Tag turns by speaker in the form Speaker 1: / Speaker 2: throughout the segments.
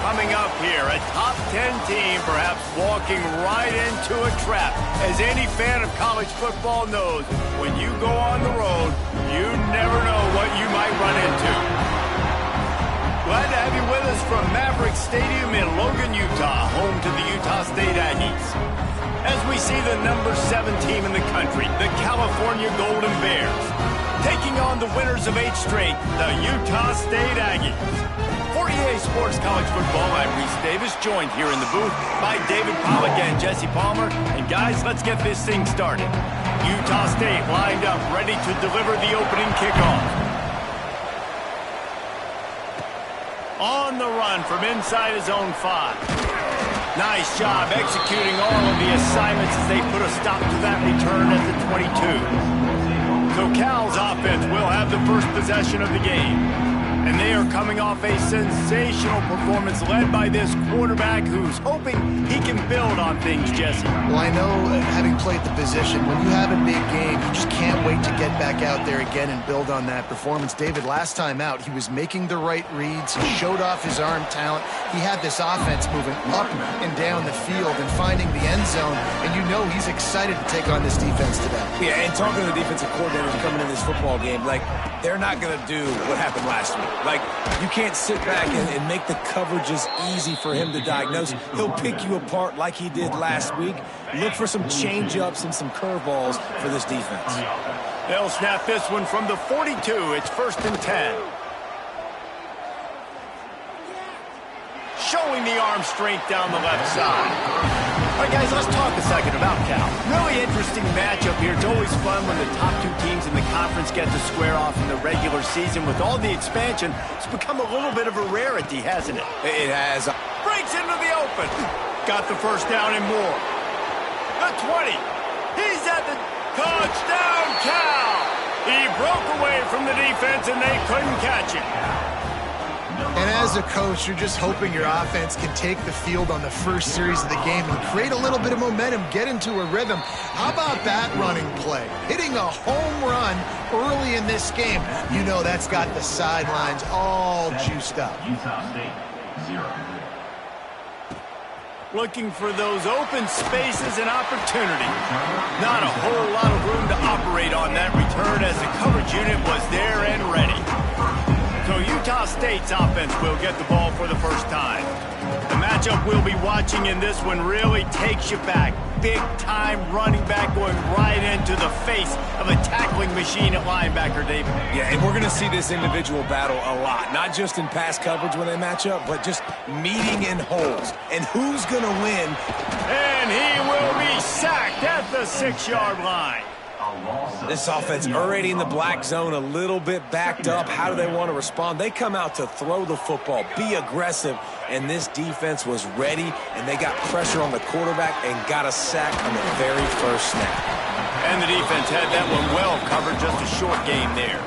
Speaker 1: coming up here. A top 10 team perhaps walking right into a trap. As any fan of college football knows, when you go on the road, you never know what you might run into. Glad to have you with us from Maverick Stadium in Logan, Utah, home to the Utah State Aggies. As we see the number 7 team in the country, the California Golden Bears, taking on the winners of 8 straight, the Utah State Aggies. For EA Sports College Football, I'm Reese Davis, joined here in the booth by David Pollack and Jesse Palmer. And guys, let's get this thing started. Utah State lined up, ready to deliver the opening kickoff. On the run from inside his own 5. Nice job executing all of the assignments as they put a stop to that return at the 22. So Cal's offense will have the first possession of the game. And they are coming off a sensational performance led by this quarterback who's hoping he can build on things, Jesse.
Speaker 2: Well, I know, having played the position, when you have a big game, you just can't wait to get back out there again and build on that performance. David, last time out, he was making the right reads. He showed off his arm talent. He had this offense moving up and down the field and finding the end zone. And you know he's excited to take on this defense today.
Speaker 3: Yeah, and talking to the defensive coordinators coming in this football game, like, they're not going to do what happened last week. Like, you can't sit back and make the coverages easy for him to diagnose. He'll pick you apart like he did last week. Look for some change-ups and some curveballs for this defense.
Speaker 1: They'll snap this one from the 42. It's 1st and 10. Showing the arm strength down the left side. All right, guys, let's talk a second about Cal. Really interesting matchup here. It's always fun when the top 2 teams in the conference get to square off in the regular season. With all the expansion, it's become a little bit of a rarity, hasn't it?
Speaker 3: It has.
Speaker 1: Breaks into the open. Got the first down and more. The 20. He's at the touchdown, Cal. He broke away from the defense, and they couldn't catch him.
Speaker 2: And as a coach, you're just hoping your offense can take the field on the first series of the game and create a little bit of momentum, get into a rhythm. How about that running play? Hitting a home run early in this game. You know that's got the sidelines all juiced up.
Speaker 4: Utah State, 0.
Speaker 1: Looking for those open spaces and opportunity. Not a whole lot of room to operate on that return as the coverage unit was there and ready. So Utah State's offense will get the ball for the first time. The matchup we'll be watching in this one really takes you back. Big-time running back going right into the face of a tackling machine at linebacker, David.
Speaker 3: Yeah, and we're going to see this individual battle a lot. Not just in pass coverage when they match up, but just meeting in holes. And who's going to win?
Speaker 1: And he will be sacked at the 6-yard line.
Speaker 3: This offense already in the black zone, a little bit backed up. How do they want to respond? They come out to throw the football, be aggressive, and this defense was ready, and they got pressure on the quarterback and got a sack on the very first snap.
Speaker 1: And the defense had that one well covered, just a short game there.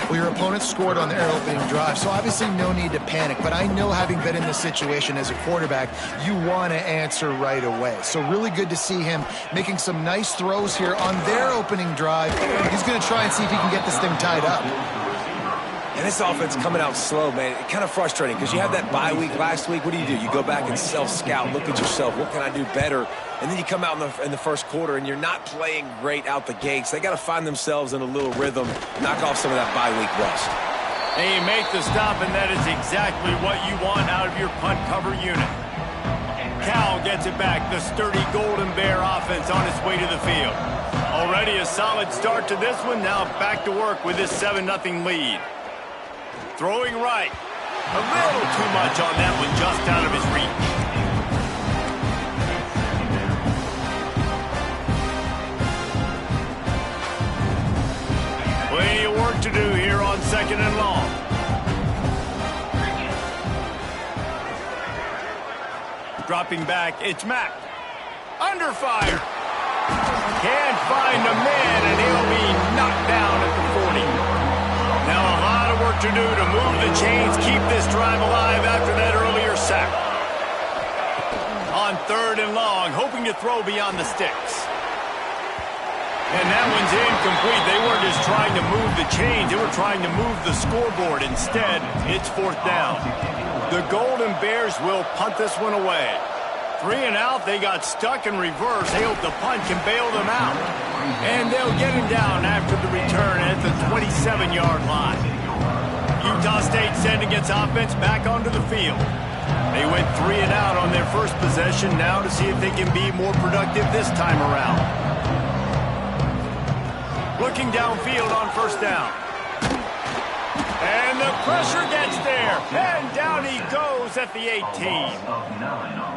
Speaker 2: Well, your opponent scored on their opening drive, so obviously no need to panic. But I know, having been in this situation as a quarterback, you want to answer right away. So really good to see him making some nice throws here on their opening drive. He's going to try and see if he can get this thing tied up.
Speaker 3: And this offense coming out slow, man. It's kind of frustrating because you had that bye week last week. What do? You go back and self-scout, look at yourself. What can I do better? And then you come out in the first quarter, and you're not playing great out the gates. They got to find themselves in a little rhythm, knock off some of that bye week rust.
Speaker 1: And you make the stop, and that is exactly what you want out of your punt cover unit. Cal gets it back. The sturdy Golden Bear offense on its way to the field. Already a solid start to this one. Now back to work with this 7-0 lead. Throwing right. A little too much on that one, just out of his reach. Plenty of work to do here on 2nd and long. Dropping back, it's Mack. Under fire. Can't find a man, and he'll be knocked down at the 40. Now a lot of work to do to move the chains, keep this drive alive after that earlier sack. On 3rd and long, hoping to throw beyond the sticks. And that one's incomplete. They weren't just trying to move the chains, they were trying to move the scoreboard. Instead, it's 4th down. The Golden Bears will punt this one away. 3 and out, they got stuck in reverse. They hope the punt can bail them out. And they'll get him down after the return at the 27-yard line. Utah State sending its offense back onto the field. They went 3 and out on their first possession, now to see if they can be more productive this time around. Looking downfield on first down. And the pressure gets there. And down he goes at the 18.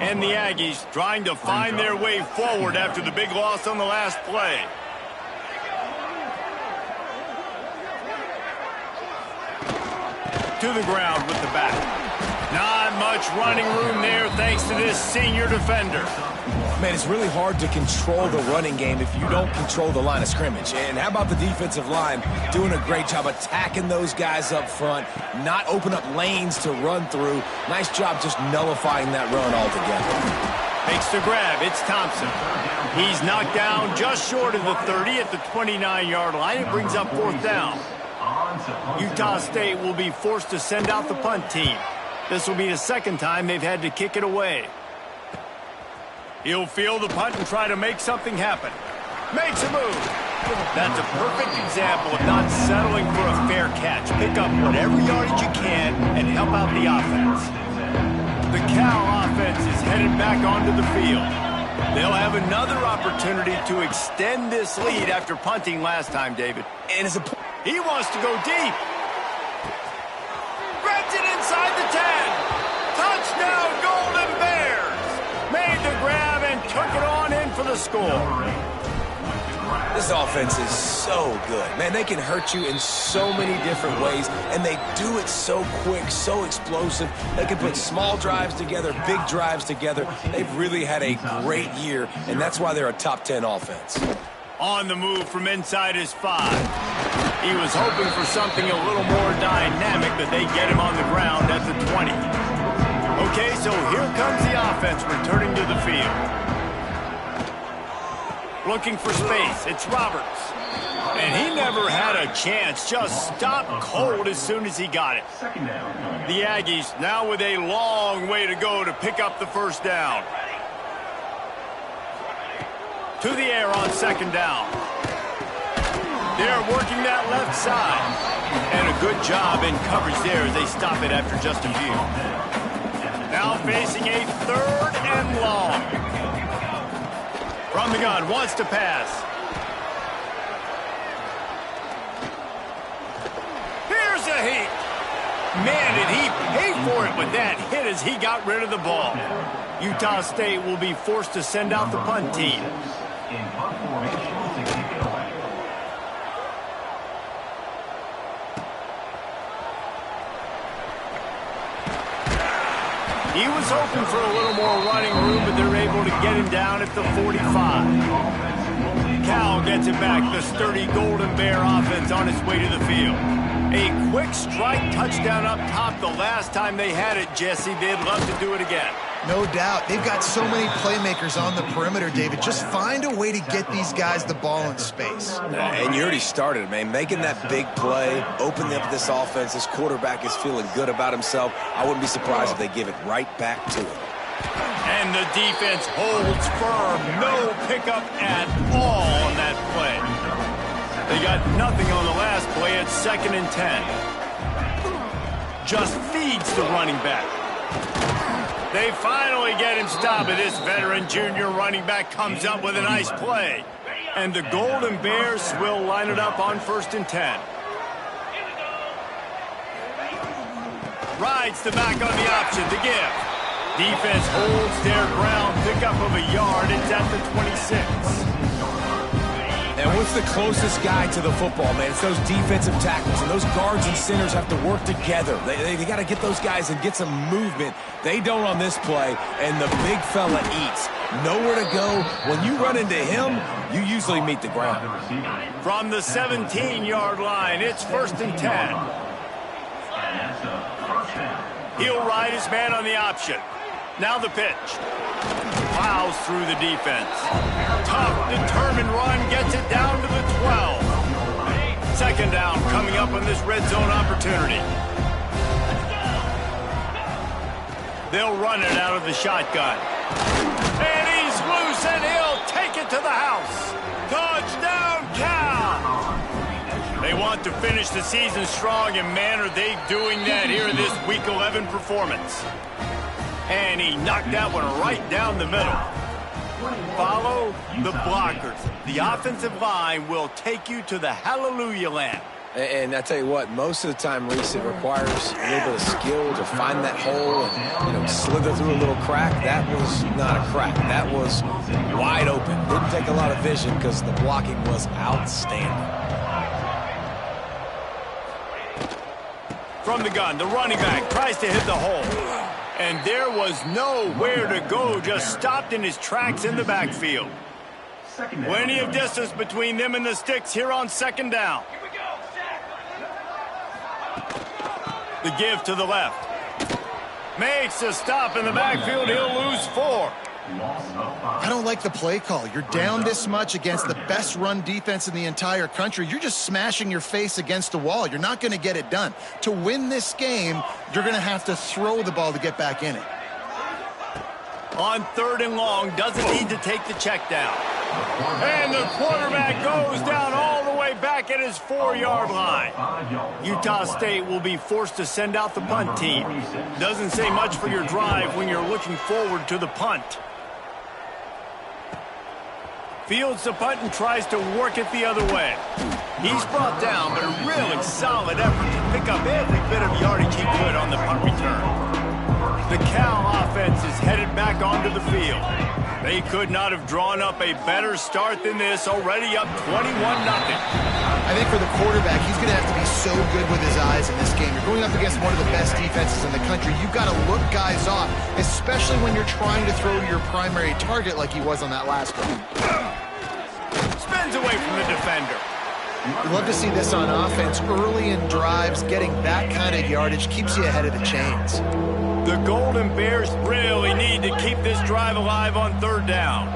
Speaker 1: And the Aggies trying to find their way forward after the big loss on the last play. To the ground with the back. Not much running room there thanks to this senior defender.
Speaker 3: Man, it's really hard to control the running game if you don't control the line of scrimmage. And how about the defensive line doing a great job attacking those guys up front, not open up lanes to run through. Nice job just nullifying that run altogether.
Speaker 1: Makes the grab. It's Thompson. He's knocked down just short of the 30 at the 29-yard line. It brings up fourth down. Utah State will be forced to send out the punt team. This will be the second time they've had to kick it away. He'll field the punt and try to make something happen. Makes a move. That's a perfect example of not settling for a fair catch. Pick up whatever yardage you can and help out the offense. The Cal offense is headed back onto the field. They'll have another opportunity to extend this lead after punting last time, David.
Speaker 3: And as a
Speaker 1: he wants to go deep. Grabs it inside the 10. Touchdown, Golden Bears. Made the grab and took it on in for the score.
Speaker 3: This offense is so good. Man, they can hurt you in so many different ways, and they do it so quick, so explosive. They can put small drives together, big drives together. They've really had a great year, and that's why they're a top 10 offense.
Speaker 1: On the move from inside his 5. He was hoping for something a little more dynamic, but they get him on the ground at the 20. Okay, so here comes the offense returning to the field. Looking for space. It's Roberts. And he never had a chance. Just stopped cold as soon as he got it. The Aggies now with a long way to go to pick up the first down. To the air on second down. They're working that left side. And a good job in coverage there as they stop it after just a few. Now facing a 3rd and long. From the gun, wants to pass. Here's a hit. Man, did he pay for it with that hit as he got rid of the ball. Utah State will be forced to send out the punt team. He was hoping for a little more running room, but they're able to get him down at the 45. Cal gets it back. The sturdy Golden Bear offense on its way to the field. A quick strike touchdown up top the last time they had it, Jesse. They'd love to do it again.
Speaker 2: No doubt. They've got so many playmakers on the perimeter, David. Just find a way to get these guys the ball in space.
Speaker 3: And you already started, man. Making that big play, opening up this offense. This quarterback is feeling good about himself. I wouldn't be surprised if they give it right back to him.
Speaker 1: And the defense holds firm. No pickup at all on that play. They got nothing on the last play at 2nd and 10. Just feeds the running back. They finally get him stopped, but this veteran junior running back comes up with a nice play. And the Golden Bears will line it up on 1st and 10. Rides the back on the option to give. Defense holds their ground, pickup of a yard. It's at the 26.
Speaker 3: And what's the closest guy to the football, man? It's those defensive tackles, and those guards and centers have to work together. They got to get those guys and get some movement. They don't on this play, and the big fella eats. Nowhere to go. When you run into him, you usually meet the ground.
Speaker 1: From the 17-yard line, it's 1st and 10. He'll ride his man on the option. Now the pitch. Plows through the defense. Tough, determined run, gets it down to the 12. 2nd down coming up on this red zone opportunity. They'll run it out of the shotgun. And he's loose, and he'll take it to the house. Touchdown, Cal! They want to finish the season strong, and man, are they doing that here in this Week 11 performance. And he knocked that one right down the middle. Follow the blockers. The offensive line will take you to the hallelujah land.
Speaker 3: And I tell you what, most of the time, Reese, it requires a little bit of skill to find that hole and, slither through a little crack. That was not a crack. That was wide open. Didn't take a lot of vision because the blocking was outstanding.
Speaker 1: From the gun, the running back tries to hit the hole. And there was nowhere to go, just stopped in his tracks in the backfield. Plenty of distance between them and the sticks here on second down. The give to the left. Makes a stop in the backfield. He'll lose 4.
Speaker 2: I don't like the play call. You're down this much against the best run defense in the entire country. You're just smashing your face against the wall. You're not going to get it done. To win this game, you're going to have to throw the ball to get back in it.
Speaker 1: On 3rd and long, doesn't need to take the check down. And the quarterback goes down all the way back at his 4-yard line. Utah State will be forced to send out the punt team. Doesn't say much for your drive when you're looking forward to the punt. Fields the punt and tries to work it the other way. He's brought down, but a really solid effort to pick up every bit of yardage he could on the punt return. The Cal offense is headed back onto the field. They could not have drawn up a better start than this, already up 21-0.
Speaker 2: I think for the quarterback, he's going to have to be so good with his eyes in this game. You're going up against one of the best defenses in the country. You've got to look guys off, especially when you're trying to throw to your primary target like he was on that last one.
Speaker 1: Spins away from the defender.
Speaker 2: You love to see this on offense. Early in drives, getting that kind of yardage keeps you ahead of the chains.
Speaker 1: The Golden Bears really need to keep this drive alive on 3rd down.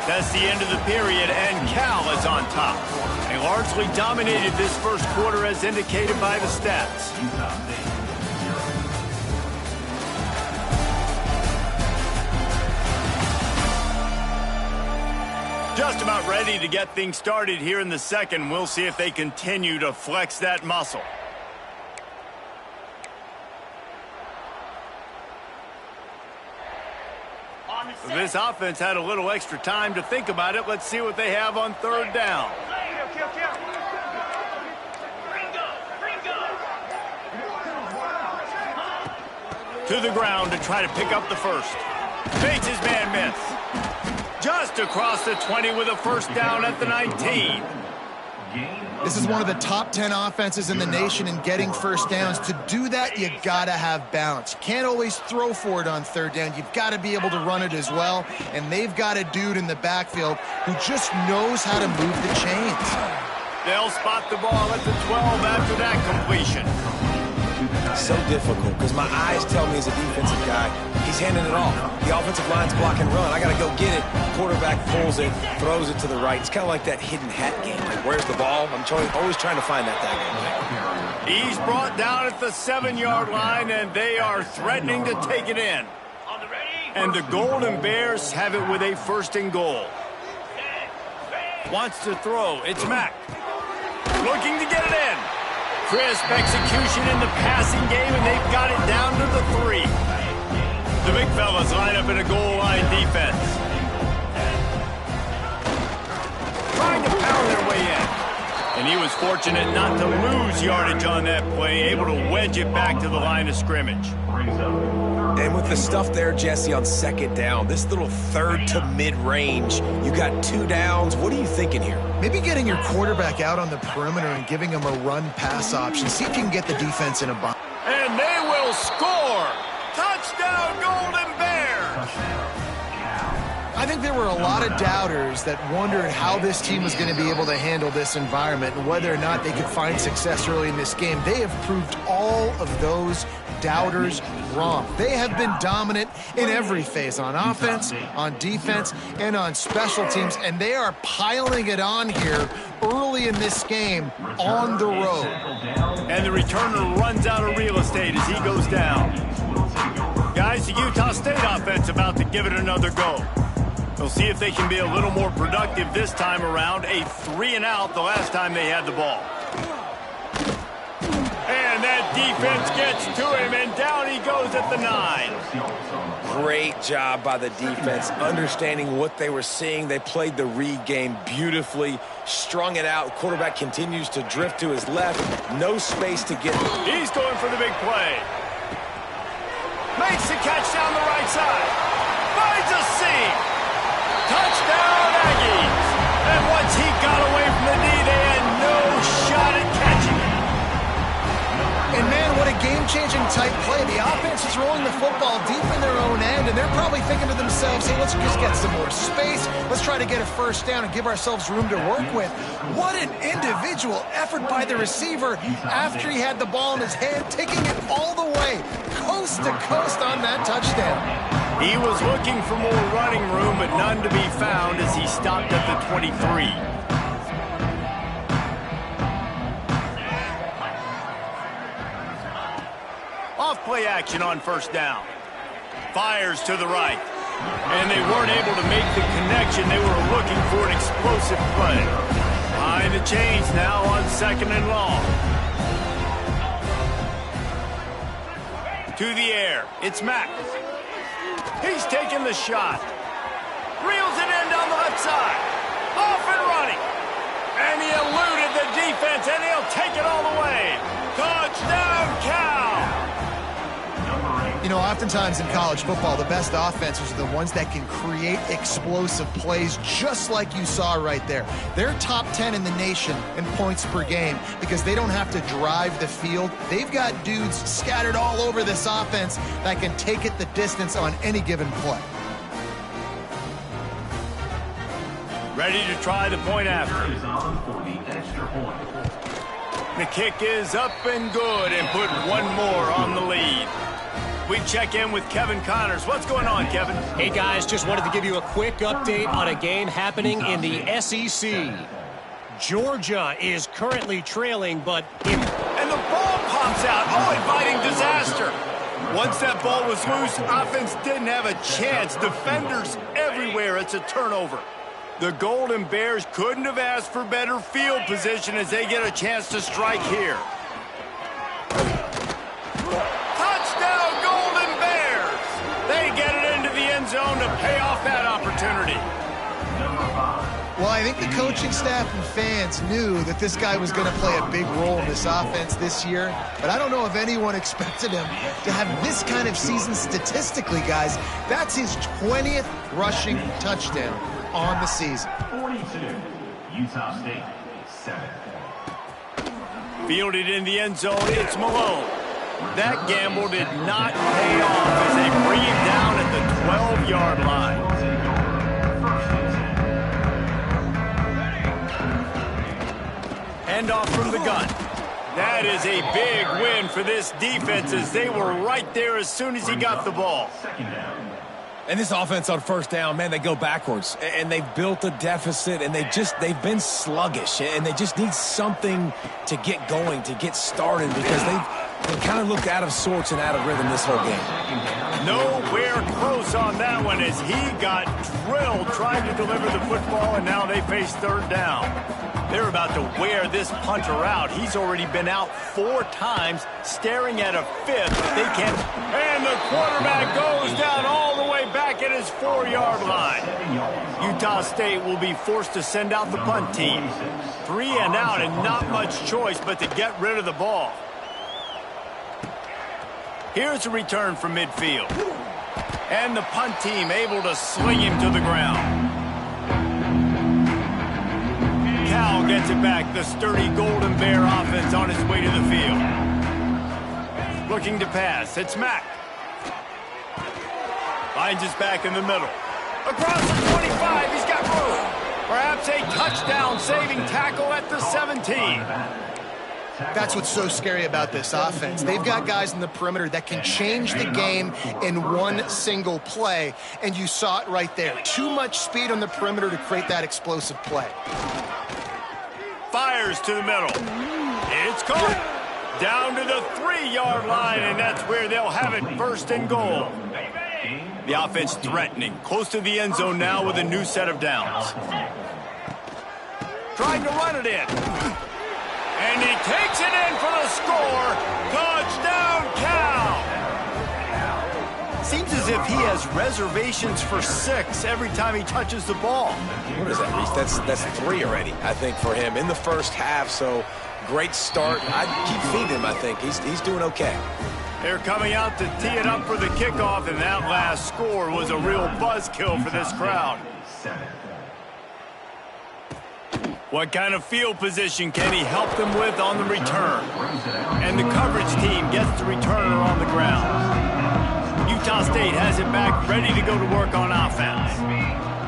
Speaker 1: That's the end of the period, and Cal is on top. They largely dominated this first quarter as indicated by the stats. Just about ready to get things started here in the second. We'll see if they continue to flex that muscle. This offense had a little extra time to think about it. Let's see what they have on 3rd down. To the ground to try to pick up the first. Fakes his man miss. Just across the 20 with a first down at the 19.
Speaker 2: This is one of the top 10 offenses in the nation in getting first downs. To do that, you got to have balance. You can't always throw for it on 3rd down. You've got to be able to run it as well. And they've got a dude in the backfield who just knows how to move the chains.
Speaker 1: They'll spot the ball at the 12 after that completion.
Speaker 3: So difficult because my eyes tell me as a defensive guy, he's handing it off. The offensive line's block and run. I got to go get it. Quarterback pulls it, throws it to the right. It's kind of like that hidden hat game. Like, where's the ball? I'm always trying to find that thing.
Speaker 1: He's brought down at the 7-yard line, and they are threatening to take it in. And the Golden Bears have it with a 1st and goal. Wants to throw. It's Mack. Looking to get it in. Crisp execution in the passing game, and they've got it down to the 3. The big fellas line up in a goal line defense. Trying to pound their way in. And he was fortunate not to lose yardage on that play, able to wedge it back to the line of scrimmage.
Speaker 3: And with the stuff there, Jesse, on 2nd down, this little 3rd to mid-range, you got 2 downs. What are you thinking here?
Speaker 2: Maybe getting your quarterback out on the perimeter and giving him a run-pass option. See if you can get the defense in a bind.
Speaker 1: And they will score! Touchdown, Golden Bears!
Speaker 2: I think there were a lot of doubters that wondered how this team was going to be able to handle this environment and whether or not they could find success early in this game. They have proved all of those doubters wrong. They have been dominant in every phase, on offense, on defense, and on special teams, and they are piling it on here early in this game on the road.
Speaker 1: And the returner runs out of real estate as he goes down. Guys, the Utah State offense about to give it another go. They'll see if they can be a little more productive this time around. A 3-and-out the last time they had the ball. And that defense gets to him, and down he goes at the 9.
Speaker 3: Great job by the defense, understanding what they were seeing. They played the read game beautifully, strung it out. Quarterback continues to drift to his left. No space to get.
Speaker 1: He's going for the big play. Makes the catch down the right side. Finds a seam. Touchdown, Aggies. And once he got away from the knee, they had no shot at catching it.
Speaker 2: And man, what a game-changing type play. The offense is rolling the football deep in their own end, and they're probably thinking to themselves, hey, let's just get some more space. Let's try to get a first down and give ourselves room to work with. What an individual effort by the receiver after he had the ball in his hand, taking it all the way, coast to coast on that touchdown.
Speaker 1: He was looking for more running room, but none to be found as he stopped at the 23. Off-play action on first down. Fires to the right. And they weren't able to make the connection. They were looking for an explosive play. Behind the chains now on 2nd and long. To the air. It's Mack. He's taking the shot. Reels it in down the left side. Off and running. And he eluded the defense, and he'll take it all the way. Touchdown, Cal!
Speaker 2: You know, oftentimes in college football, the best offenses are the ones that can create explosive plays, just like you saw right there. They're top 10 in the nation in points per game because they don't have to drive the field. They've got dudes scattered all over this offense that can take it the distance on any given play.
Speaker 1: Ready to try the point after. The kick is up and good, and put one more on the lead. We check in with Kevin Connors. What's going on, Kevin?
Speaker 4: Hey, guys, just wanted to give you a quick update on a game happening in the SEC. Georgia is currently trailing, but...
Speaker 1: And the ball pops out. Oh, inviting disaster. Once that ball was loose, offense didn't have a chance. Defenders everywhere. It's a turnover. The Golden Bears couldn't have asked for better field position as they get a chance to strike here. Touchdown, Golden Bears! They get it into the end zone to pay off that opportunity.
Speaker 2: Well, I think the coaching staff and fans knew that this guy was going to play a big role in this offense this year, but I don't know if anyone expected him to have this kind of season statistically, guys. That's his 20th rushing touchdown on the season.
Speaker 5: 42, Utah State, 7.
Speaker 1: Fielded in the end zone, it's Malone. That gamble did not pay off as they bring him down at the 12-yard line. Hand off from the gun. That is a big win for this defense as they were right there as soon as he got the ball.
Speaker 3: And this offense on first down, man, they go backwards. And they've built a deficit, and they've been sluggish. And they just need something to get going, to get started, because they've kind of looked out of sorts and out of rhythm this whole game.
Speaker 1: Nowhere close on that one as he got drilled trying to deliver the football, and now they face third down. They're about to wear this punter out. He's already been out 4 times, staring at a fifth. They can't. And the quarterback goes down all the way back at his 4-yard line. Utah State will be forced to send out the punt team. 3 and out, and not much choice but to get rid of the ball. Here's a return from midfield. And the punt team able to sling him to the ground. Cal gets it back. The sturdy Golden Bear offense on its way to the field. Looking to pass. It's Mack. Finds his back in the middle. Across the 25. He's got room. Perhaps a touchdown saving tackle at the 17.
Speaker 2: That's what's so scary about this offense. They've got guys in the perimeter that can change the game in one single play, and you saw it right there. Too much speed on the perimeter to create that explosive play.
Speaker 1: Fires to the middle. It's caught. Down to the 3-yard line, and that's where they'll have it, first and goal. The offense threatening, close to the end zone now with a new set of downs. Trying to run it in. And he takes it in for the score. Touchdown, Cal! Seems as if he has reservations for 6 every time he touches the ball.
Speaker 3: What is that, Reese? That's 3 already, I think, for him in the first half, so great start. I'd keep feeding him, I think. He's doing okay.
Speaker 1: They're coming out to tee it up for the kickoff, and that last score was a real buzzkill for this crowd. What kind of field position can he help them with on the return? And the coverage team gets the returner on the ground. Utah State has it back, ready to go to work on offense.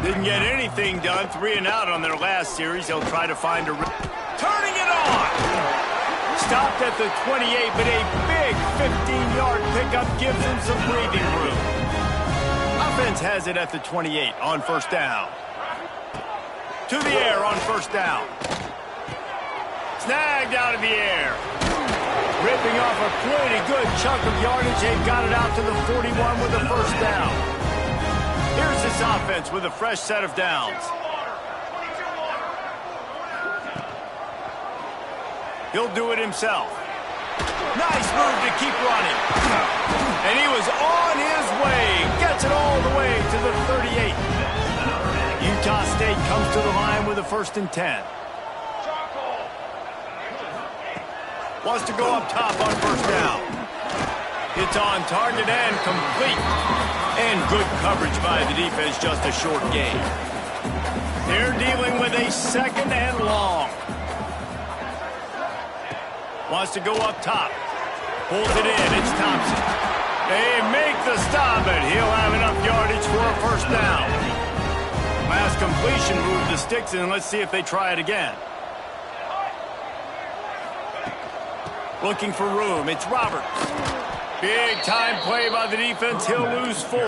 Speaker 1: Didn't get anything done, 3 and out on their last series. They'll try to find a... Turning it on! Stopped at the 28, but a big 15-yard pickup gives him some breathing room. Offense has it at the 28 on first down. To the air on first down. Snagged out of the air. Ripping off a pretty good chunk of yardage. They've got it out to the 41 with a first down. Here's this offense with a fresh set of downs. He'll do it himself. Nice move to keep running. And he was on his way. Gets it all the way to the 38. Utah State comes to the line with a 1st and 10. Wants to go up top on first down. It's on target and complete. And good coverage by the defense, just a short gain. They're dealing with a 2nd and long. Wants to go up top. Pulls it in. It's Thompson. They make the stop, but he'll have enough yardage for a first down. Last completion moved the sticks, and let's see if they try it again. Looking for room. It's Roberts. Big time play by the defense. He'll lose 4.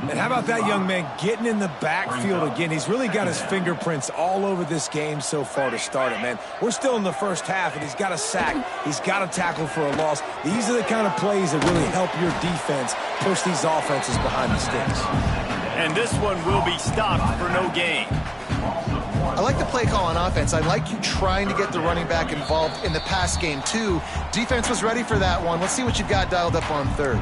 Speaker 3: And how about that young man getting in the backfield again? He's really got his fingerprints all over this game so far to start it, man. We're still in the first half, and he's got a sack. He's got a tackle for a loss. These are the kind of plays that really help your defense push these offenses behind the sticks.
Speaker 1: And this one will be stopped for no gain.
Speaker 2: I like the play call on offense. I like you trying to get the running back involved in the pass game, too. Defense was ready for that one. Let's see what you've got dialed up on 3rd.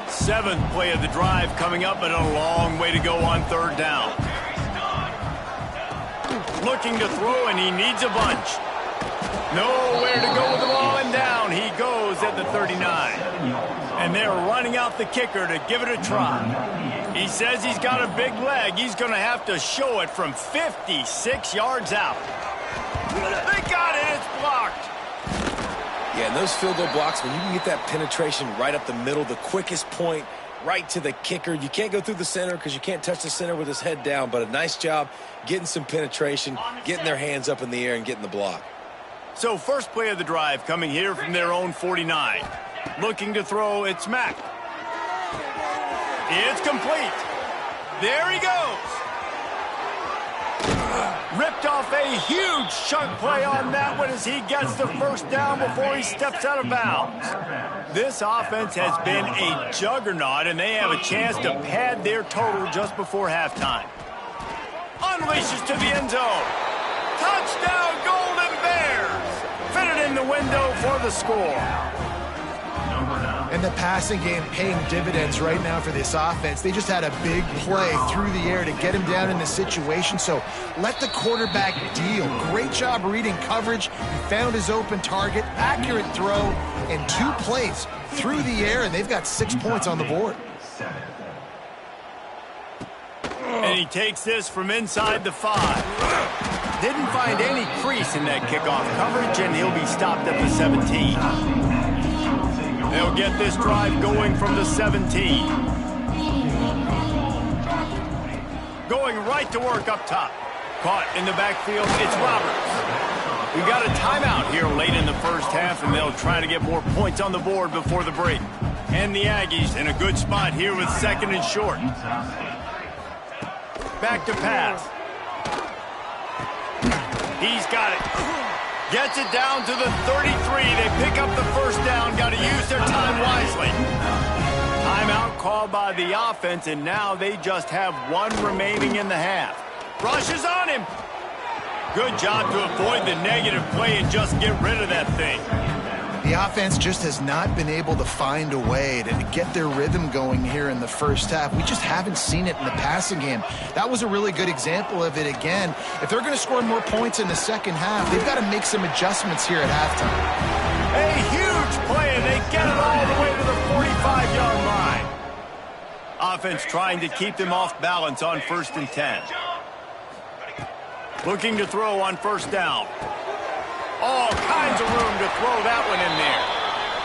Speaker 1: 7th play of the drive coming up, and a long way to go on 3rd down. Looking to throw, and he needs a bunch. Nowhere to go with the ball, and down he goes at the 39. And they're running out the kicker to give it a try. He says he's got a big leg. He's going to have to show it from 56 yards out. They got it. It's blocked.
Speaker 3: Yeah, and those field goal blocks, when you can get that penetration right up the middle, the quickest point, right to the kicker. You can't go through the center because you can't touch the center with his head down, but a nice job getting some penetration, getting their hands up in the air and getting the block.
Speaker 1: So first play of the drive coming here from their own 49. Looking to throw, it's Mack. It's complete. There he goes. Ripped off a huge chunk play on that one as he gets the first down before he steps out of bounds. This offense has been a juggernaut, and they have a chance to pad their total just before halftime. Unleashes to the end zone. Touchdown, Golden Bears. Fitted in the window for the score.
Speaker 2: And the passing game paying dividends right now for this offense. They just had a big play through the air to get him down in the situation. So let the quarterback deal. Great job reading coverage. He found his open target, accurate throw, and 2 plays through the air, and they've got 6 points on the board.
Speaker 1: And he takes this from inside the 5. Didn't find any crease in that kickoff coverage, and he'll be stopped at the 17. They'll get this drive going from the 17. Going right to work up top. Caught in the backfield, it's Roberts. We got a timeout here late in the first half, and they'll try to get more points on the board before the break. And the Aggies in a good spot here with second and short. Back to pass. He's got it. Gets it down to the 33. They pick up the first down. Got to use their time wisely. Timeout called by the offense, and now they just have one remaining in the half. Rushes on him. Good job to avoid the negative play and just get rid of that thing.
Speaker 2: The offense just has not been able to find a way to get their rhythm going here in the first half. We just haven't seen it in the passing game. That was a really good example of it again. If they're going to score more points in the second half, they've got to make some adjustments here at halftime.
Speaker 1: A huge play, and they get it all the way to the 45-yard line. Offense trying to keep them off balance on 1st and 10. Looking to throw on first down. All kinds of room to throw that one in there.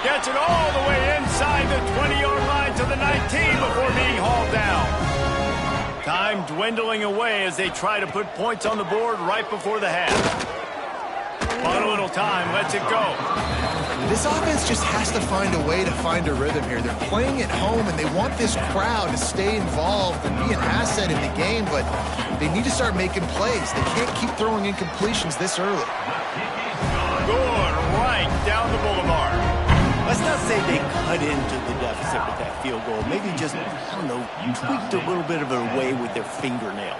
Speaker 1: Gets it all the way inside the 20-yard line to the 19 before being hauled down. Time dwindling away as they try to put points on the board right before the half. On a little time, lets it go.
Speaker 2: This offense just has to find a way to find a rhythm here. They're playing at home, and they want this crowd to stay involved and be an asset in the game, but they need to start making plays. They can't keep throwing incompletions this early.
Speaker 1: Good right down the boulevard. Let's not say they cut into the deficit with that field goal. Maybe just, I don't know, tweaked a little bit of it away with their fingernail.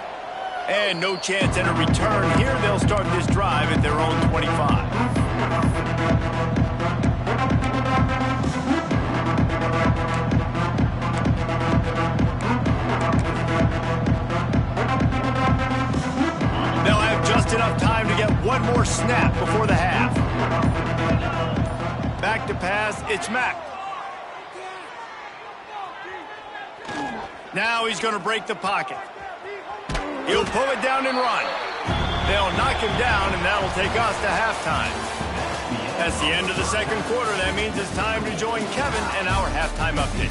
Speaker 1: And no chance at a return here. They'll start this drive at their own 25. They'll have just enough time to get one more snap before the half. Back to pass, it's Mack. Now he's going to break the pocket. He'll pull it down and run. They'll knock him down, and that'll take us to halftime. That's the end of the second quarter. That means it's time to join Kevin and our halftime update.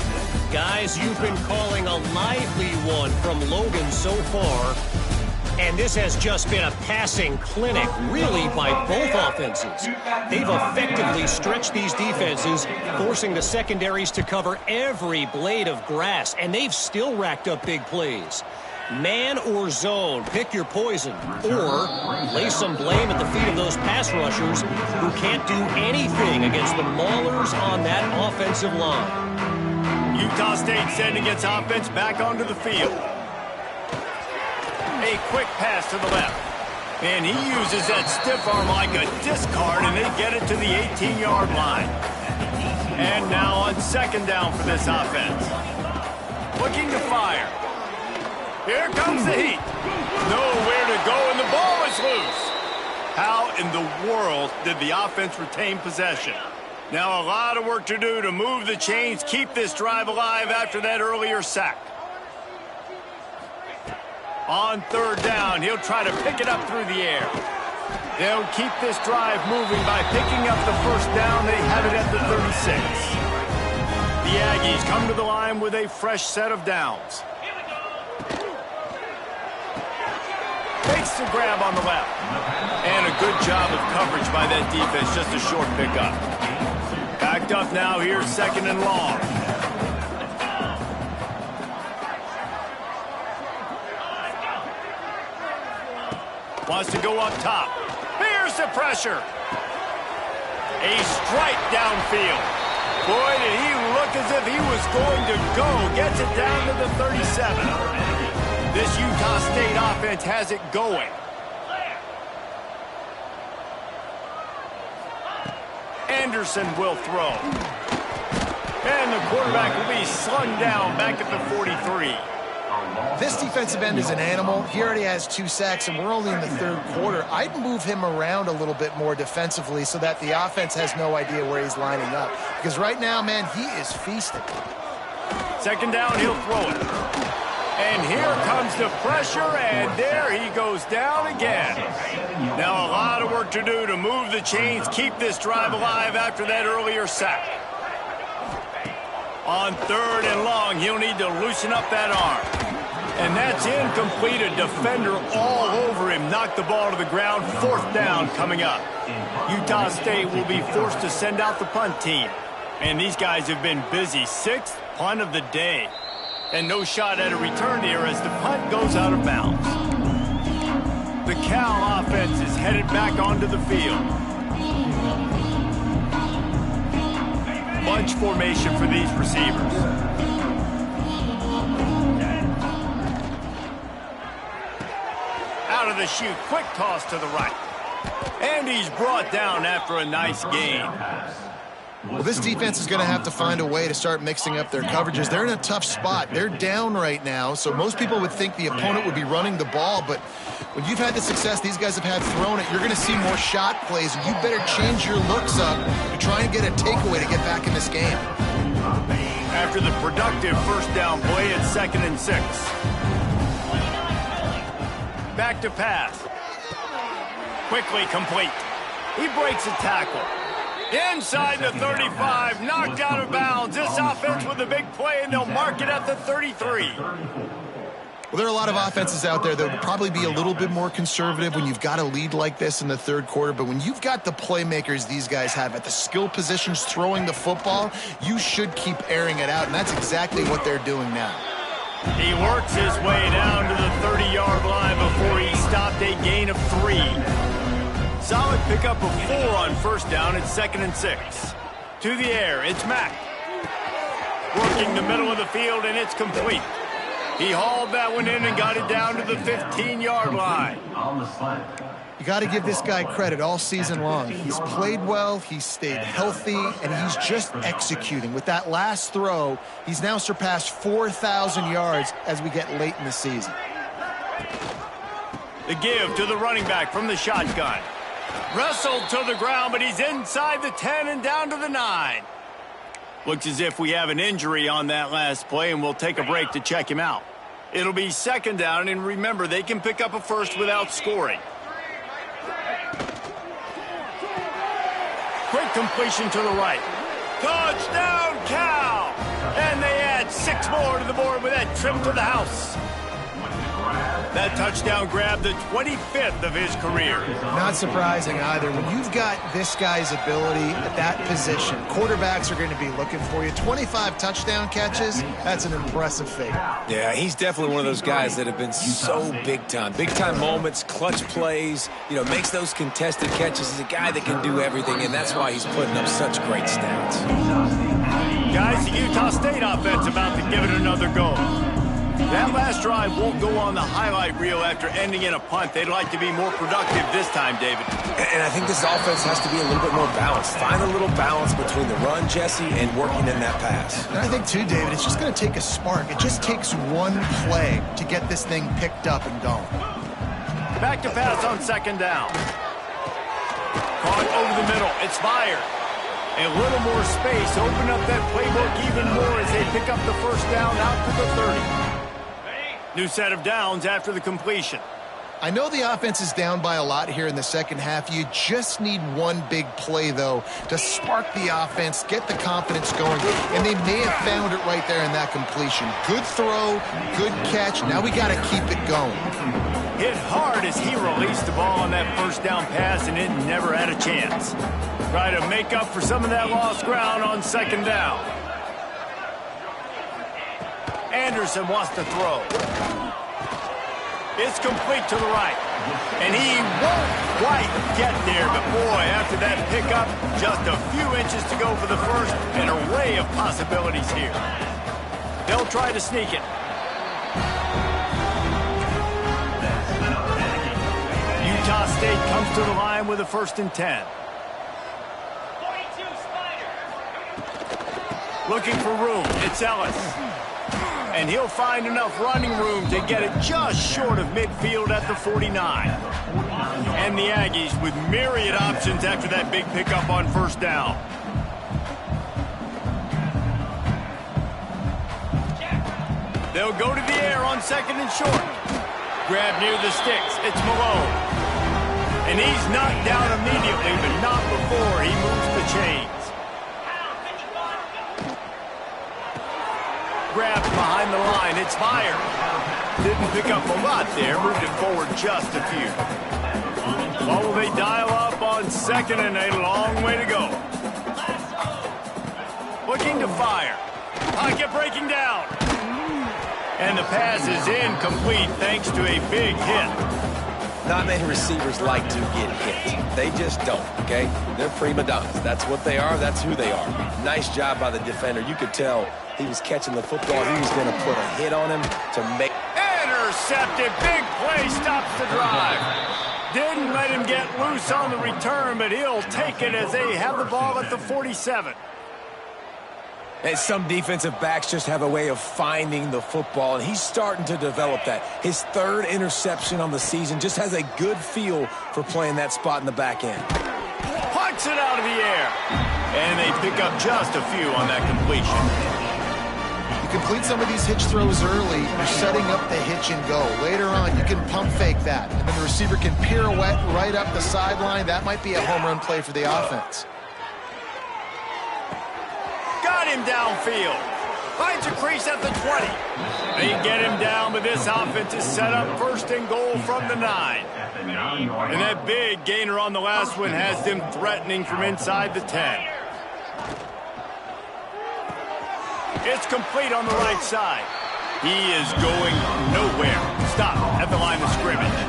Speaker 4: Guys, you've been calling a lively one from Logan so far. And this has just been a passing clinic, really, by both offenses. They've effectively stretched these defenses, forcing the secondaries to cover every blade of grass, and they've still racked up big plays. Man or zone, pick your poison, or lay some blame at the feet of those pass rushers who can't do anything against the maulers on that offensive line.
Speaker 1: Utah State sending its offense back onto the field. A quick pass to the left. And he uses that stiff arm like a discard, and they get it to the 18-yard line. And now on second down for this offense. Looking to fire. Here comes the heat. Nowhere to go, and the ball is loose. How in the world did the offense retain possession? Now a lot of work to do to move the chains, keep this drive alive after that earlier sack. On third down, he'll try to pick it up through the air. They'll keep this drive moving by picking up the first down. They have it at the 36. The Aggies come to the line with a fresh set of downs. Takes the grab on the left. And a good job of coverage by that defense, just a short pickup. Backed up now, here's second and long. Wants to go up top. Here's the pressure. A strike downfield. Boy, did he look as if he was going to go. Gets it down to the 37. This Utah State offense has it going. Anderson will throw. And the quarterback will be slung down back at the 43.
Speaker 2: This defensive end is an animal. He already has 2 sacks, and we're only in the third quarter. I'd move him around a little bit more defensively so that the offense has no idea where he's lining up. Because right now, man, he is feasting.
Speaker 1: Second down, he'll throw it. And here comes the pressure, and there he goes down again. Now a lot of work to do to move the chains, keep this drive alive after that earlier sack. On third and long, he'll need to loosen up that arm. And that's incomplete. A defender all over him. Knocked the ball to the ground. 4th down coming up. Utah State will be forced to send out the punt team. And these guys have been busy. 6th punt of the day. And no shot at a return here as the punt goes out of bounds. The Cal offense is headed back onto the field. Bunch formation for these receivers. Out of the chute, quick toss to the right. And he's brought down after a nice gain.
Speaker 2: Well, this defense is going to have to find a way to start mixing up their coverages. They're in a tough spot. They're down right now, so most people would think the opponent would be running the ball, but when you've had the success these guys have had throwing it, you're going to see more shot plays, and you better change your looks up to try and get a takeaway to get back in this game.
Speaker 1: After the productive 1st down play, it's 2nd and 6. Back to pass. Quickly complete. He breaks a tackle. Inside the 35, knocked out of bounds. This offense with a big play, and they'll mark it at the 33.
Speaker 2: Well, there are a lot of offenses out there that would probably be a little bit more conservative when you've got a lead like this in the 3rd quarter, but when you've got the playmakers these guys have at the skill positions throwing the football, you should keep airing it out, and that's exactly what they're doing now.
Speaker 1: He works his way down to the 30-yard line before he stopped a gain of 3. Solid pickup of 4 on 1st down. It's 2nd and 6. To the air, it's Mack. Working the middle of the field, and it's complete. He hauled that one in and got it down to the 15-yard line.
Speaker 2: You got to give this guy credit all season long. He's played well, he's stayed healthy, and he's just executing. With that last throw, he's now surpassed 4,000 yards as we get late in the season.
Speaker 1: The give to the running back from the shotgun. Wrestled to the ground, but he's inside the 10 and down to the 9. Looks as if we have an injury on that last play, and we'll take a break to check him out. It'll be 2nd down, and remember, they can pick up a first without scoring. Quick completion to the right. Touchdown, Cal! And they add 6 more to the board with that trip to the house. That touchdown grabbed the 25th of his career.
Speaker 2: Not surprising either. When you've got this guy's ability at that position, quarterbacks are going to be looking for you. 25 touchdown catches, that's an impressive feat.
Speaker 3: Yeah, he's definitely one of those guys that have been so big time. Big time moments, clutch plays, makes those contested catches. He's a guy that can do everything, and that's why he's putting up such great stats.
Speaker 1: Guys, the Utah State offense about to give it another go. That last drive won't go on the highlight reel after ending in a punt. They'd like to be more productive this time, David.
Speaker 3: And I think this offense has to be a little bit more balanced. Find a little balance between the run, Jesse, and working in that pass.
Speaker 2: And I think, too, David, it's just going to take a spark. It just takes one play to get this thing picked up and going.
Speaker 1: Back to pass on 2nd down. Caught over the middle. It's fired. A little more space. Open up that playbook even more as they pick up the 1st down out to the 30. New set of downs after the completion.
Speaker 2: I know the offense is down by a lot here in the 2nd half. You just need one big play, though, to spark the offense, get the confidence going, and they may have found it right there in that completion. Good throw, good catch. Now we got to keep it going.
Speaker 1: Hit hard as he released the ball on that 1st down pass, and it never had a chance. Try to make up for some of that lost ground on 2nd down. Anderson wants to throw. It's complete to the right. And he won't quite get there. But, boy, after that pickup, just a few inches to go for the first. An array of possibilities here. They'll try to sneak it. Utah State comes to the line with a 1st and 10. Looking for room. It's Ellis. And he'll find enough running room to get it just short of midfield at the 49. And the Aggies with myriad options after that big pickup on 1st down. They'll go to the air on 2nd and short. Grab near the sticks. It's Malone. And he's knocked down immediately, but not before he moves the chains. Grabbed behind the line. It's fired. Didn't pick up a lot there, moved it forward just a few. What will they dial up on second and a long way to go? Looking to fire. Pocket breaking down. And the pass is incomplete thanks to a big hit.
Speaker 3: Not many receivers like to get hit. They just don't, okay? They're prima donnas. That's what they are. That's who they are. Nice job by the defender. You could tell he was catching the football. He was going to put a hit on him to make...
Speaker 1: Intercepted. Big play stops the drive. Didn't let him get loose on the return, but he'll take it as they have the ball at the 47.
Speaker 3: And some defensive backs just have a way of finding the football, and he's starting to develop that. His third interception on the season, just has a good feel for playing that spot in the back end.
Speaker 1: Punts it out of the air. And they pick up just a few on that completion.
Speaker 2: You complete some of these hitch throws early, you're setting up the hitch and go. Later on, you can pump fake that, and then the receiver can pirouette right up the sideline. That might be a home run play for the offense.
Speaker 1: Got him downfield. Finds a crease at the 20. They get him down, but this offense is set up first and goal from the 9. And that big gainer on the last one has them threatening from inside the 10. It's complete on the right side. He is going nowhere. Stop at the line of scrimmage.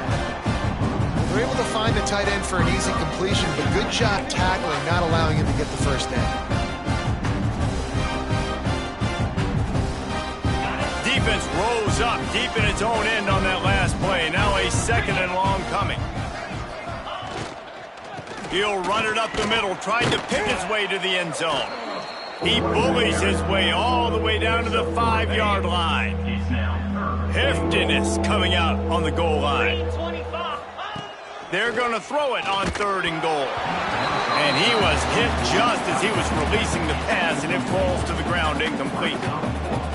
Speaker 2: They're able to find the tight end for an easy completion, but good job tackling, not allowing him to get the first down.
Speaker 1: Defense rose up deep in its own end on that last play. Now a second and long coming. He'll run it up the middle, trying to pick his way to the end zone. He bullies his way all the way down to the 5-yard line. Heftiness coming out on the goal line. They're going to throw it on 3rd and goal. And he was hit just as he was releasing the pass, and it falls to the ground incomplete.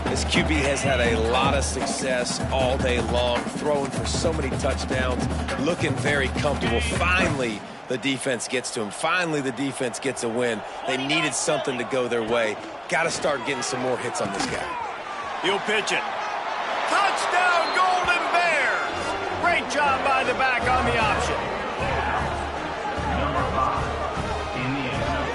Speaker 3: This QB has had a lot of success all day long, throwing for so many touchdowns, looking very comfortable. Finally, the defense gets to him. Finally, the defense gets a win. They needed something to go their way. Got to start getting some more hits on this guy.
Speaker 1: He'll pitch it. Touchdown, Golden Bears! Great job by the back on the option.
Speaker 5: Number 5 in the end zone.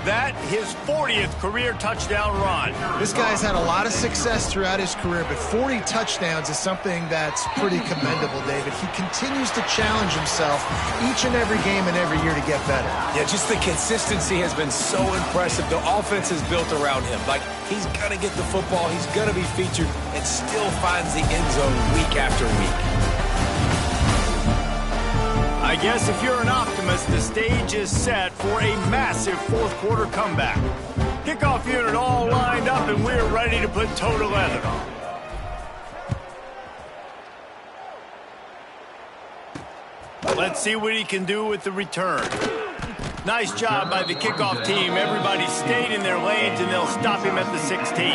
Speaker 1: That his 40th career touchdown run.
Speaker 2: This guy's had a lot of success throughout his career, but 40 touchdowns is something that's pretty commendable, David. He continues to challenge himself each and every game and every year to get better.
Speaker 3: Yeah, just the consistency has been so impressive. The offense is built around him. Like, he's going to get the football, he's going to be featured, and still finds the end zone week after week.
Speaker 1: I guess if you're an optimist, the stage is set for a massive fourth-quarter comeback. Kickoff unit all lined up, and we're ready to put toe to leather. Let's see what he can do with the return. Nice job by the kickoff team. Everybody stayed in their lanes, and they'll stop him at the 16.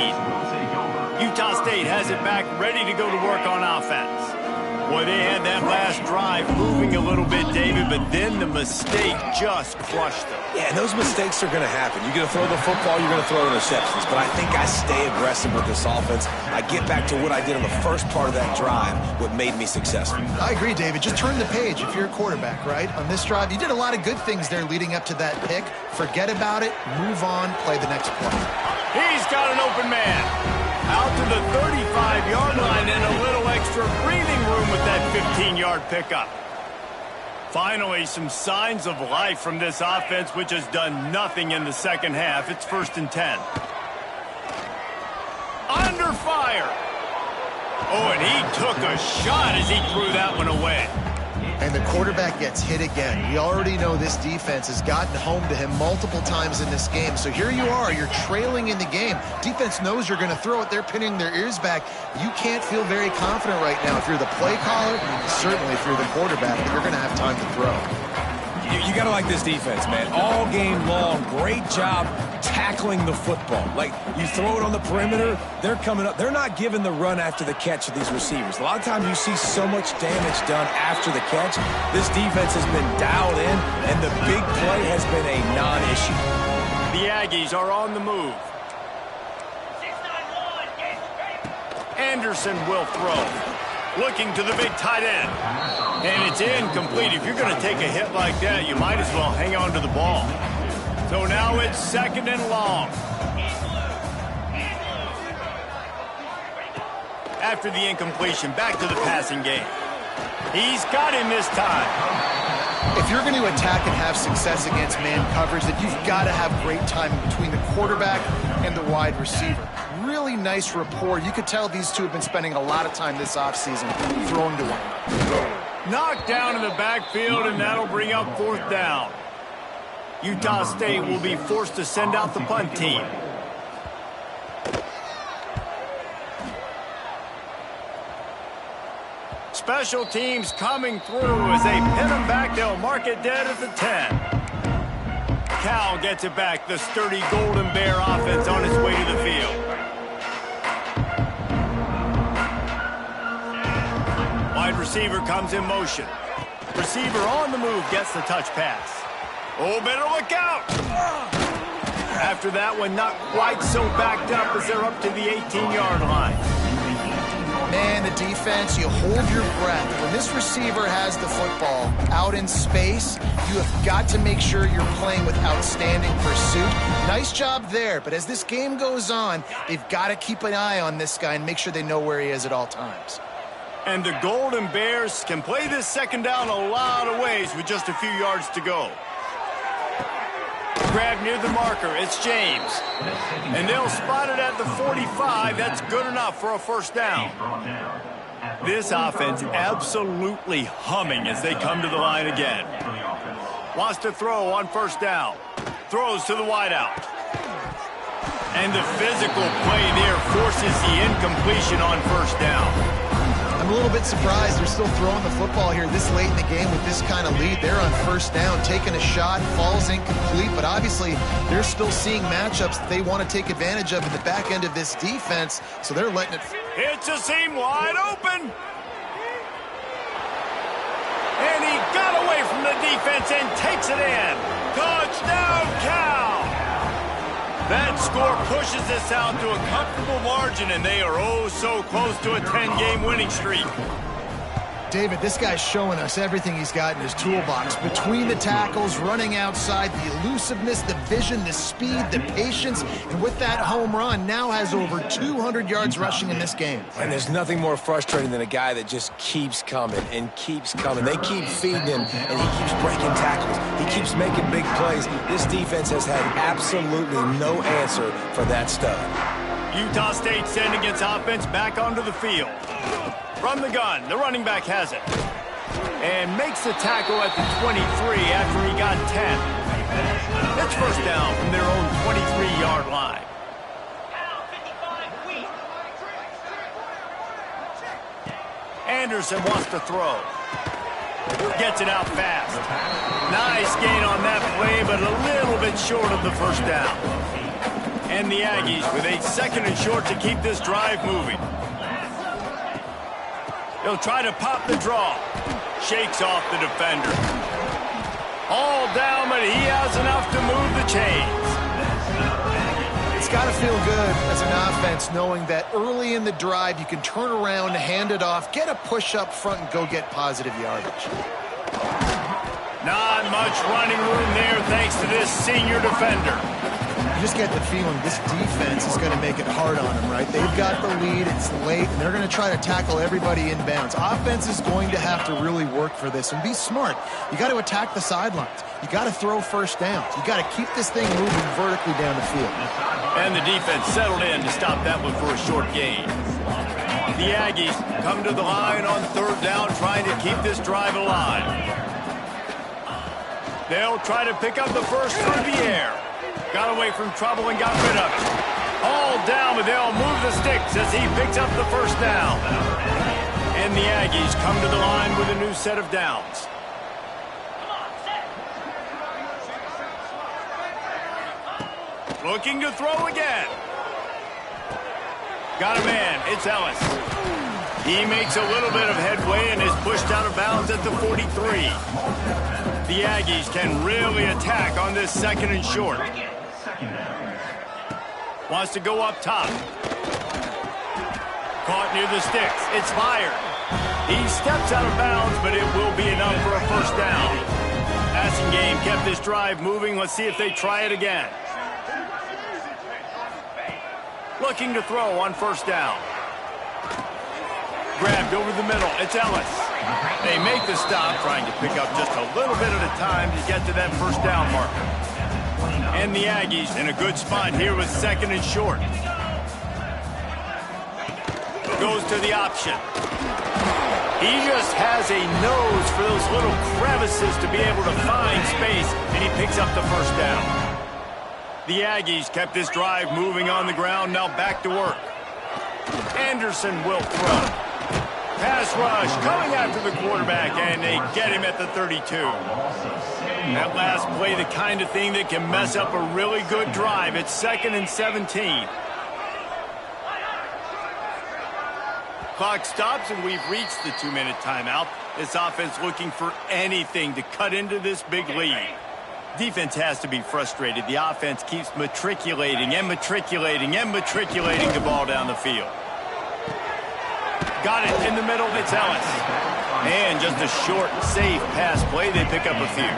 Speaker 1: Utah State has it back, ready to go to work on offense. Boy, they had that last drive moving a little bit, David, but then the mistake just crushed them.
Speaker 3: Yeah, and those mistakes are going to happen. You're going to throw the football, you're going to throw interceptions. But I think I stay aggressive with this offense. I get back to what I did on the first part of that drive, what made me successful.
Speaker 2: I agree, David. Just turn the page if you're a quarterback, right? On this drive, you did a lot of good things there leading up to that pick. Forget about it, move on, play the next play.
Speaker 1: He's got an open man. Out to the 35-yard line and a little extra breathing room with that 15-yard pickup. Finally, some signs of life from this offense, which has done nothing in the second half. It's 1st and 10. Under fire. Oh, and he took a shot as he threw that one away.
Speaker 2: And the quarterback gets hit again. We already know this defense has gotten home to him multiple times in this game. So here you are, you're trailing in the game. Defense knows you're going to throw it. They're pinning their ears back. You can't feel very confident right now. If you're the play caller, certainly if you're the quarterback, that you're going to have time to throw.
Speaker 3: You got to like this defense, man. All game long, great job tackling the football. Like, you throw it on the perimeter, they're coming up. They're not giving the run after the catch of these receivers. A lot of times you see so much damage done after the catch. This defense has been dialed in, and the big play has been a non-issue.
Speaker 1: The Aggies are on the move. Anderson will throw. Looking to the big tight end. And it's incomplete. If you're going to take a hit like that, you might as well hang on to the ball. So now it's 2nd and long. After the incompletion, back to the passing game. He's got him this time.
Speaker 2: If you're going to attack and have success against man coverage, then you've got to have great timing between the quarterback and the wide receiver. Really nice rapport. You could tell these two have been spending a lot of time this offseason throwing to one another.
Speaker 1: Knocked down in the backfield, and that'll bring up 4th down. Utah State will be forced to send out the punt team. Special teams coming through as they pin them back. They'll mark it dead at the 10. Cal gets it back. The sturdy Golden Bear offense on its way to the field. Wide receiver comes in motion. Receiver on the move gets the touch pass. Oh, better look out! After that one, not quite so backed up as they're up to the 18-yard line.
Speaker 2: Man, the defense, you hold your breath. When this receiver has the football out in space, you have got to make sure you're playing with outstanding pursuit. Nice job there, but as this game goes on, they've got to keep an eye on this guy and make sure they know where he is at all times.
Speaker 1: And the Golden Bears can play this 2nd down a lot of ways with just a few yards to go. Grab near the marker. It's James. And they'll spot it at the 45. That's good enough for a 1st down. This offense absolutely humming as they come to the line again. Wants to throw on 1st down. Throws to the wideout. And the physical play there forces the incompletion on 1st down.
Speaker 2: I'm a little bit surprised they're still throwing the football here this late in the game with this kind of lead. They're on 1st down, taking a shot, falls incomplete, but obviously they're still seeing matchups that they want to take advantage of in the back end of this defense, so they're letting it...
Speaker 1: It's a seam wide open. And he got away from the defense and takes it in. Touchdown, Cal! That score pushes this out to a comfortable margin, and they are oh so close to a 10-game winning streak.
Speaker 2: David, this guy's showing us everything he's got in his toolbox. Between the tackles, running outside, the elusiveness, the vision, the speed, the patience, and with that home run, now has over 200 yards rushing in this game.
Speaker 3: And there's nothing more frustrating than a guy that just keeps coming and keeps coming. They keep feeding him, and he keeps breaking tackles. He keeps making big plays. This defense has had absolutely no answer for that stud.
Speaker 1: Utah State sending its offense back onto the field. From the gun, the running back has it. And makes the tackle at the 23 after he got 10. It's 1st down from their own 23-yard line. Anderson wants to throw. Gets it out fast. Nice gain on that play, but a little bit short of the 1st down. And the Aggies with a 2nd and short to keep this drive moving. He'll try to pop the draw. Shakes off the defender. All down, but he has enough to move the chains.
Speaker 2: It's got to feel good as an offense knowing that early in the drive you can turn around, hand it off, get a push up front, and go get positive yardage.
Speaker 1: Not much running room there thanks to this senior defender.
Speaker 2: You just get the feeling this defense is going to make it hard on them, right? They've got the lead, it's late, and they're going to try to tackle everybody inbounds. Offense is going to have to really work for this and be smart. You got to attack the sidelines. You got to throw 1st downs. You got to keep this thing moving vertically down the field.
Speaker 1: And the defense settled in to stop that one for a short gain. The Aggies come to the line on 3rd down, trying to keep this drive alive. They'll try to pick up the first through the air. Got away from trouble and got rid of it. All down, but they'll move the sticks as he picks up the 1st down. And the Aggies come to the line with a new set of downs. Looking to throw again. Got a man. It's Ellis. He makes a little bit of headway and is pushed out of bounds at the 43. The Aggies can really attack on this 2nd and short. Wants to go up top. Caught near the sticks. It's fired. He steps out of bounds, but it will be enough for a first down. Passing game kept this drive moving. Let's see if they try it again. Looking to throw on first down. Grabbed over the middle. It's Ellis. They make the stop, trying to pick up just a little bit at a time to get to that first down marker. And the Aggies in a good spot here with second and short. Goes to the option. He just has a nose for those little crevices to be able to find space, and he picks up the first down. The Aggies kept this drive moving on the ground, now back to work. Anderson will throw. Pass rush coming after the quarterback, and they get him at the 32. That last play, the kind of thing that can mess up a really good drive. It's 2nd and 17. Clock stops, and we've reached the 2-minute timeout. This offense looking for anything to cut into this big lead. Defense has to be frustrated. The offense keeps matriculating and matriculating and matriculating the ball down the field. Got it in the middle. It's Ellis. And just a short, safe pass play. They pick up a few.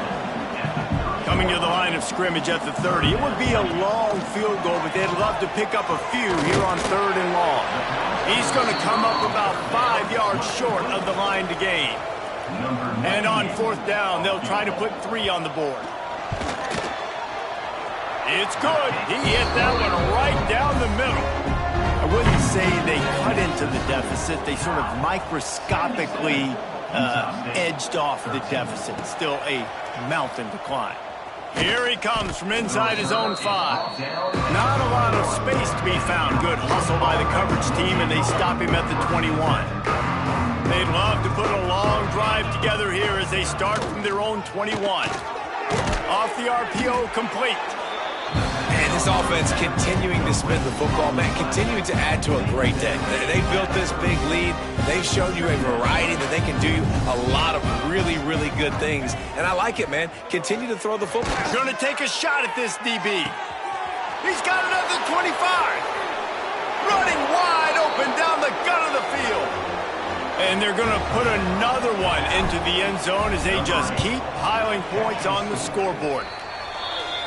Speaker 1: Coming to the line of scrimmage at the 30. It would be a long field goal, but they'd love to pick up a few here on 3rd and long. He's going to come up about 5 yards short of the line to gain. And on 4th down, they'll try to put 3 on the board. It's good. He hit that one right down the middle. I wouldn't say they cut into the deficit. They sort of microscopically edged off the deficit. Still a mountain to climb. Here he comes from inside his own 5. Not a lot of space to be found. Good hustle by the coverage team, and they stop him at the 21. They'd love to put a long drive together here as they start from their own 21. Off the RPO, complete.
Speaker 3: And this offense continuing to spin the football, man, continuing to add to a great day. They built this big lead. They've shown you a variety that they can do a lot of really, really good things. And I like it, man. Continue to throw the football.
Speaker 1: Going to take a shot at this DB. He's got it at the 25. Running wide open down the gut of the field. And they're going to put another one into the end zone as they just keep piling points on the scoreboard.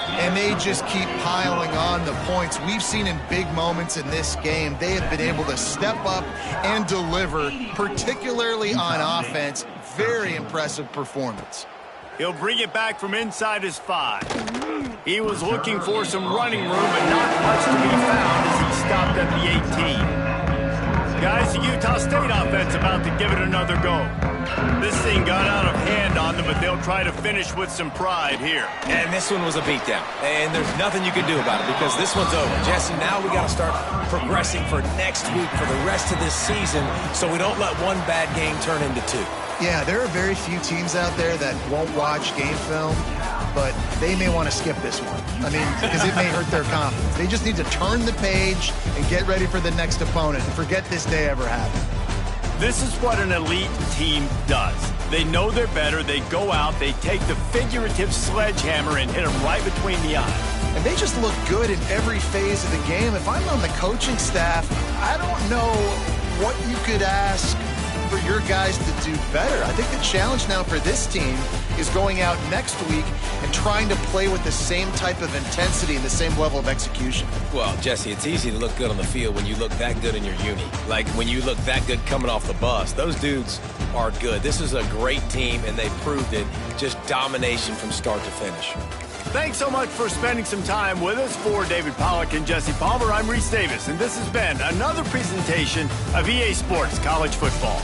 Speaker 2: And they just keep piling on the points. We've seen in big moments in this game, they have been able to step up and deliver, particularly on offense. Very impressive performance.
Speaker 1: He'll bring it back from inside his 5. He was looking for some running room, but not much to be found as he stopped at the 18. Guys, the Utah State offense about to give it another go. This thing got out of hand on them, but they'll try to finish with some pride here.
Speaker 3: And this one was a beatdown. And there's nothing you can do about it because this one's over. Jesse, now we got to start progressing for next week, for the rest of this season, so we don't let one bad game turn into 2.
Speaker 2: Yeah, there are very few teams out there that won't watch game film, but they may want to skip this one. I mean, because it may hurt their confidence. They just need to turn the page and get ready for the next opponent and forget this day ever happened.
Speaker 1: This is what an elite team does. They know they're better. They go out. They take the figurative sledgehammer and hit them right between the eyes.
Speaker 2: And they just look good in every phase of the game. If I'm on the coaching staff, I don't know what you could ask for your guys to do better. I think the challenge now for this team is going out next week and trying to play with the same type of intensity and the same level of execution.
Speaker 3: Well, Jesse, it's easy to look good on the field when you look that good in your uni. Like when you look that good coming off the bus. Those dudes are good. This is a great team, and they proved it. Just domination from start to finish.
Speaker 1: Thanks so much for spending some time with us. For David Pollack and Jesse Palmer, I'm Reese Davis, and this has been another presentation of EA Sports College Football.